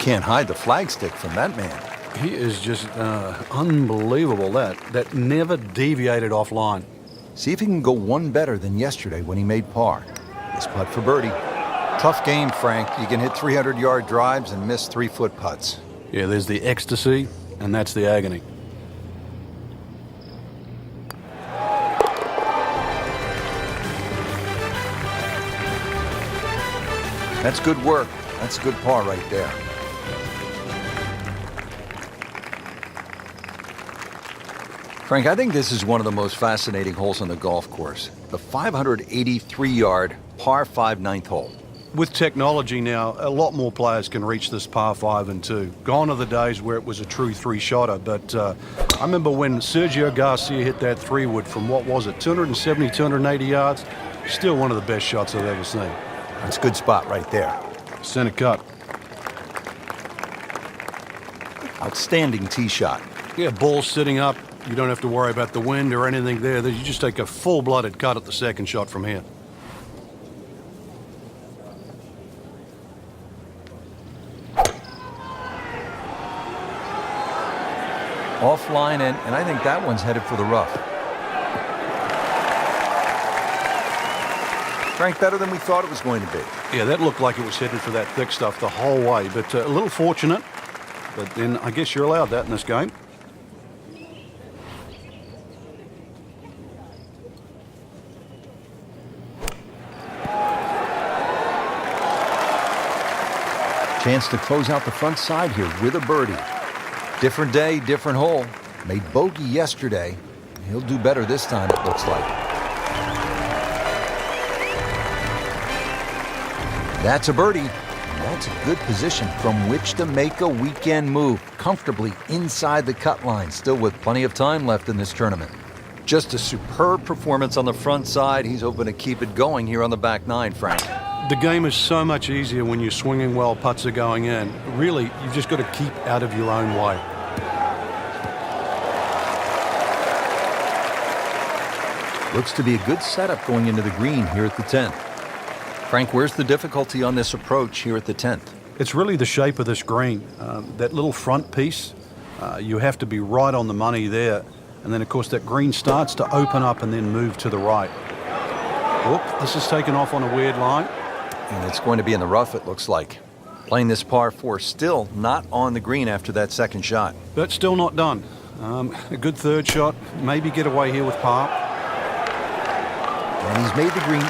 can't hide the flagstick from that man. He is just unbelievable. That never deviated offline. See if he can go one better than yesterday when he made par. This putt for birdie. Tough game, Frank. You can hit 300-yard drives and miss 3-foot putts. Yeah, there's the ecstasy, and that's the agony. That's good work. That's a good par right there. Frank, I think this is one of the most fascinating holes on the golf course. The 583-yard par 5 ninth hole. With technology now, a lot more players can reach this par 5 and 2. Gone are the days where it was a true three-shotter, but I remember when Sergio Garcia hit that 3-wood from, what was it, 270, 280 yards? Still one of the best shots I've ever seen. That's a good spot right there. Center cut. Outstanding tee shot. Yeah, ball sitting up. You don't have to worry about the wind or anything there. You just take a full-blooded cut at the second shot from here. Offline, and I think that one's headed for the rough. Frank, better than we thought it was going to be. Yeah, that looked like it was headed for that thick stuff the whole way, but a little fortunate. But then I guess you're allowed that in this game. Chance to close out the front side here with a birdie. Different day, different hole. Made bogey yesterday. He'll do better this time, it looks like. That's a birdie. And that's a good position from which to make a weekend move. Comfortably inside the cut line, still with plenty of time left in this tournament. Just a superb performance on the front side. He's hoping to keep it going here on the back nine, Frank. The game is so much easier when you're swinging well, putts are going in. Really, you've just got to keep out of your own way. Looks to be a good setup going into the green here at the 10th. Frank, where's the difficulty on this approach here at the 10th? It's really the shape of this green. That little front piece, you have to be right on the money there. And then, of course, that green starts to open up and then move to the right. Whoop, this is taken off on a weird line. And it's going to be in the rough, it looks like. Playing this par 4, still not on the green after that second shot. But still not done. A good third shot, maybe get away here with par. And he's made the green.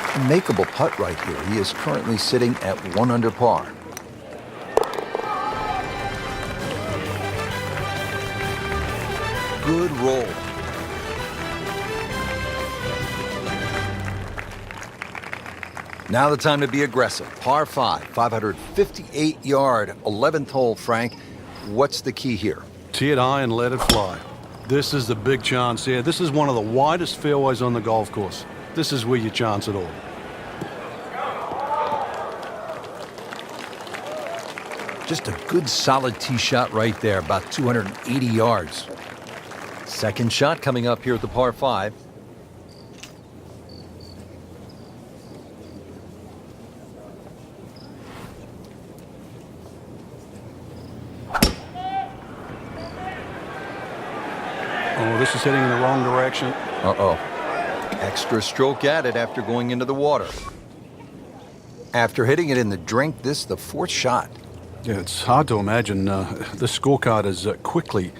A makeable putt right here. He is currently sitting at 1 under par. Good roll. Now the time to be aggressive. Par 5, 558-yard, 11th hole, Frank. What's the key here? Tee it high and let it fly. This is the big chance here. This is one of the widest fairways on the golf course. This is where you chance it all. Just a good solid tee shot right there, about 280 yards. Second shot coming up here at the par 5. Oh, this is heading in the wrong direction. Uh-oh. Extra stroke at it after going into the water. After hitting it in the drink, this is the 4th shot. Yeah, it's hard to imagine. The scorecard is quickly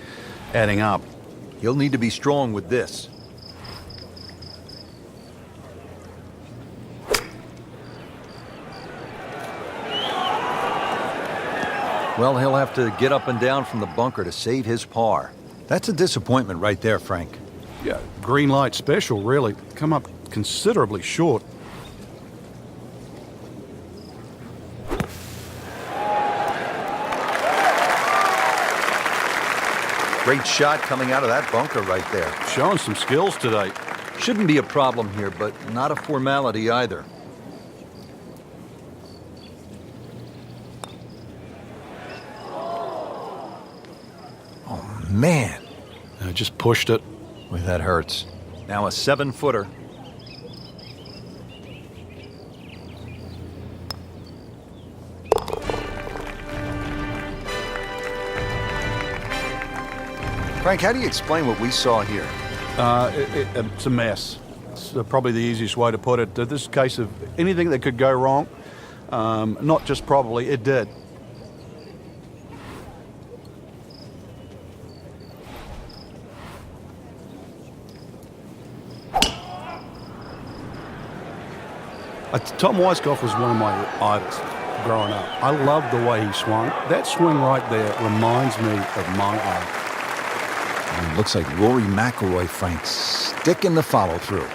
adding up. He'll need to be strong with this. Well, he'll have to get up and down from the bunker to save his par. That's a disappointment right there, Frank. Yeah, green light special, really. Come up considerably short. Great shot coming out of that bunker right there. Showing some skills today. Shouldn't be a problem here, but not a formality either. Oh, man. I just pushed it. Boy, that hurts. Now a 7-footer. Frank, how do you explain what we saw here? It's a mess. It's probably the easiest way to put it. This is a case of anything that could go wrong. Not just probably, it did. Tom Weiskopf was one of my idols growing up. I loved the way he swung. That swing right there reminds me of my idol. And it looks like Rory McIlroy, Frank, sticking the follow-through.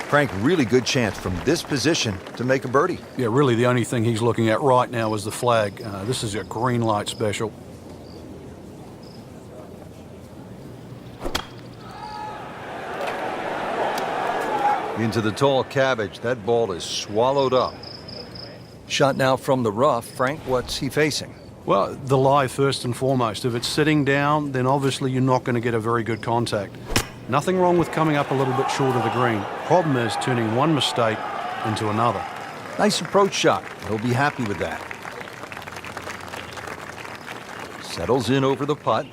Frank, really good chance from this position to make a birdie. Yeah, really the only thing he's looking at right now is the flag. This is a green light special. Into the tall cabbage. That ball is swallowed up. Shot now from the rough. Frank, what's he facing? Well, the lie first and foremost. If it's sitting down, then obviously you're not going to get a very good contact. Nothing wrong with coming up a little bit short of the green. Problem is turning one mistake into another. Nice approach shot. He'll be happy with that. Settles in over the putt.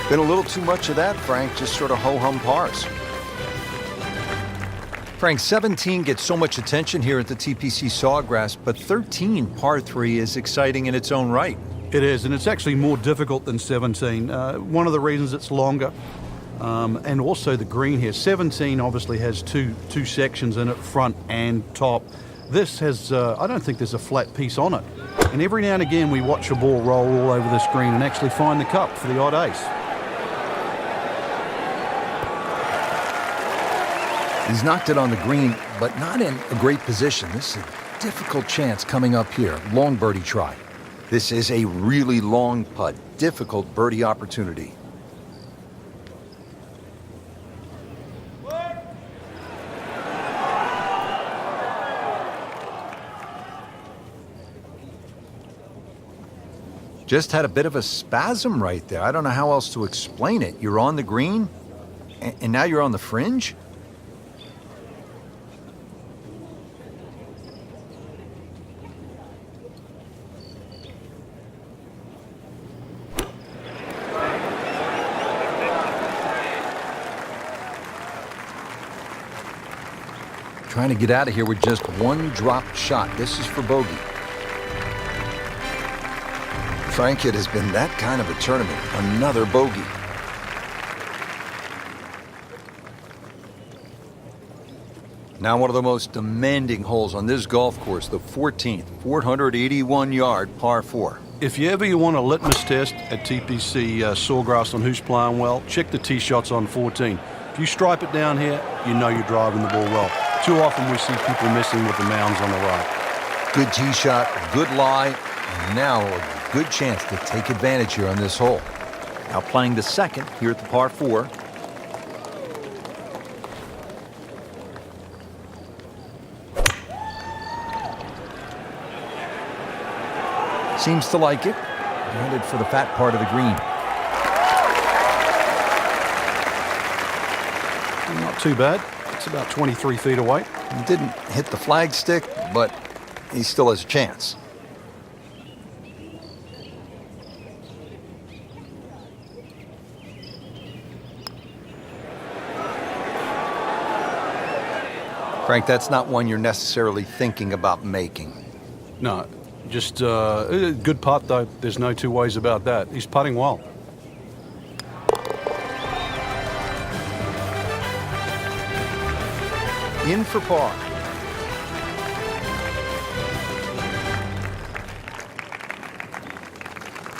Been a little too much of that, Frank. Just sort of ho-hum pars. Frank, 17 gets so much attention here at the TPC Sawgrass, but 13, par 3, is exciting in its own right. It is, and it's actually more difficult than 17. One of the reasons it's longer, and also the green here. 17 obviously has two sections in it, front and top. This has, I don't think there's a flat piece on it. And every now and again we watch a ball roll all over this green and actually find the cup for the odd ace. He's knocked it on the green, but not in a great position. This is a difficult chance coming up here. Long birdie try. This is a really long putt. Difficult birdie opportunity. Just had a bit of a spasm right there. I don't know how else to explain it. You're on the green, and now you're on the fringe? Trying to get out of here with just one dropped shot. This is for bogey. Frank, it has been that kind of a tournament. Another bogey. Now one of the most demanding holes on this golf course, the 14th, 481-yard par 4. If you ever want a litmus test at TPC Sawgrass on who's playing well, check the tee shots on 14. If you stripe it down here, you know you're driving the ball well. Too often we see people messing with the mounds on the right. Good tee shot, good lie, and now a good chance to take advantage here on this hole. Now playing the second here at the par 4. Seems to like it. Headed for the fat part of the green. Not too bad. It's about 23 feet away. He didn't hit the flagstick, but he still has a chance. Frank, that's not one you're necessarily thinking about making. No, just a good putt, though. There's no two ways about that. He's putting well. In for par.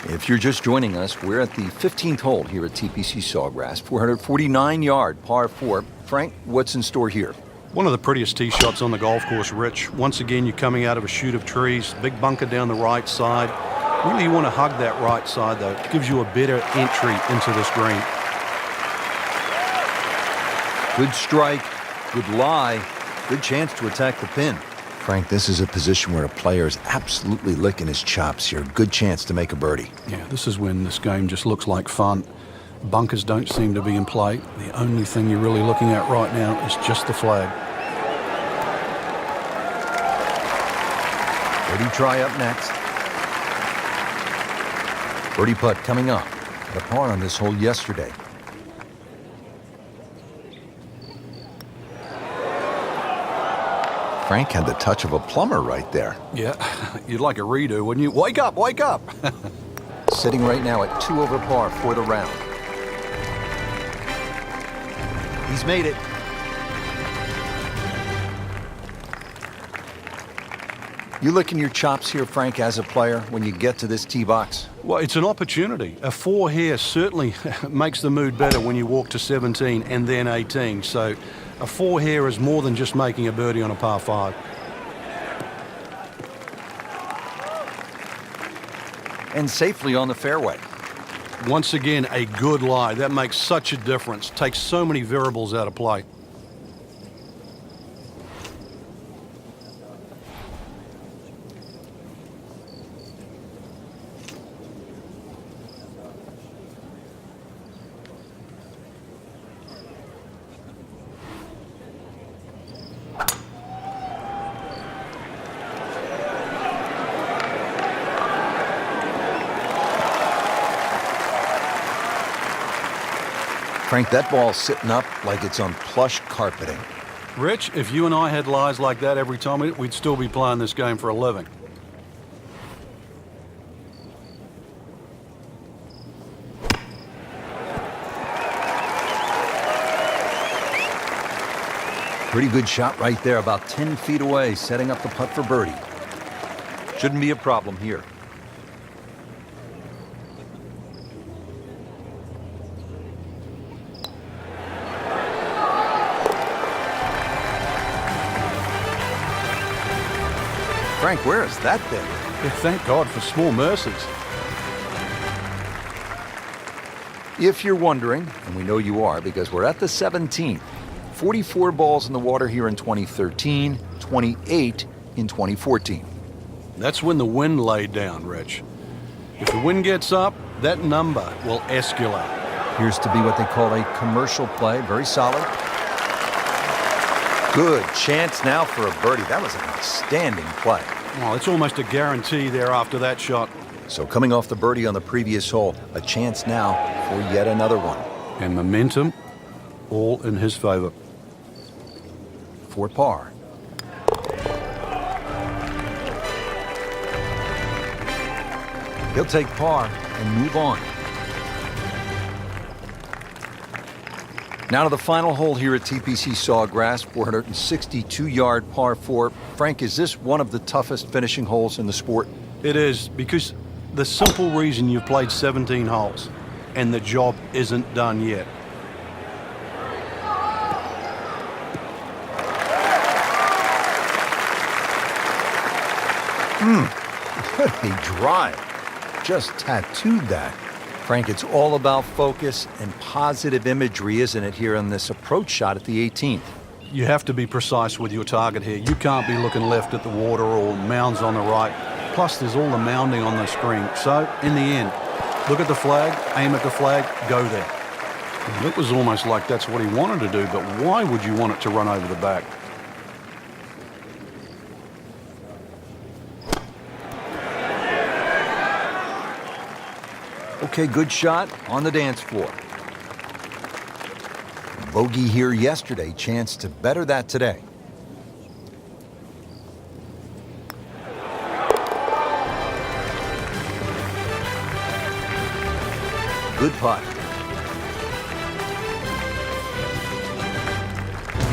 If you're just joining us, we're at the 15th hole here at TPC Sawgrass, 449-yard par 4. Frank, what's in store here? One of the prettiest tee shots on the golf course, Rich. Once again, you're coming out of a chute of trees, big bunker down the right side. Really, you want to hug that right side, though. It gives you a better entry into this green. Good strike, good lie, good chance to attack the pin. Frank, this is a position where a player is absolutely licking his chops here. Good chance to make a birdie. Yeah, this is when this game just looks like fun. Bunkers don't seem to be in play. The only thing you're really looking at right now is just the flag. Birdie try up next. Birdie putt coming up. Had a par on this hole yesterday. Frank had the touch of a plumber right there. Yeah, you'd like a redo, wouldn't you? Wake up, wake up! Sitting right now at 2 over par for the round. He's made it. You licking your chops here, Frank, as a player, when you get to this tee box? Well, it's an opportunity. A 4 here certainly makes the mood better when you walk to 17 and then 18. So a 4 here is more than just making a birdie on a par 5. And safely on the fairway. Once again, a good lie. That makes such a difference. Takes so many variables out of play. Frank, that ball's sitting up like it's on plush carpeting. Rich, if you and I had lies like that every time, we'd still be playing this game for a living. Pretty good shot right there, about 10 feet away, setting up the putt for birdie. Shouldn't be a problem here. Frank, where is that thing? Yeah, thank God for small mercies. If you're wondering, and we know you are because we're at the 17th, 44 balls in the water here in 2013, 28 in 2014. That's when the wind laid down, Rich. If the wind gets up, that number will escalate. Appears to be what they call a commercial play. Very solid. Good chance now for a birdie. That was an outstanding play. Well, it's almost a guarantee there after that shot. So coming off the birdie on the previous hole, a chance now for yet another one. And momentum all in his favor. For par. He'll take par and move on. Now to the final hole here at TPC Sawgrass, 462-yard par 4. Frank, is this one of the toughest finishing holes in the sport? It is, because the simple reason you've played 17 holes and the job isn't done yet. What a drive. Just tattooed that. Frank, it's all about focus and positive imagery, isn't it, here on this approach shot at the 18th? You have to be precise with your target here. You can't be looking left at the water or mounds on the right. Plus, there's all the mounding on the screen. So, in the end, look at the flag, aim at the flag, go there. And it was almost like that's what he wanted to do, but why would you want it to run over the back? Okay, good shot on the dance floor. Bogey here yesterday, chance to better that today. Good putt.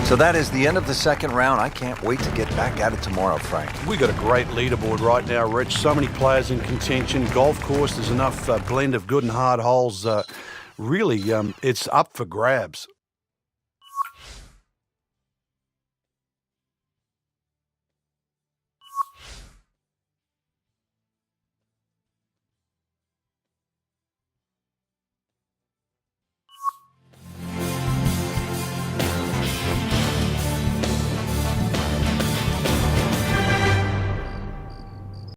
So that is the end of the second round. I can't wait to get back at it tomorrow, Frank. We got a great leaderboard right now, Rich. So many players in contention. Golf course, there's enough blend of good and hard holes. Really, it's up for grabs.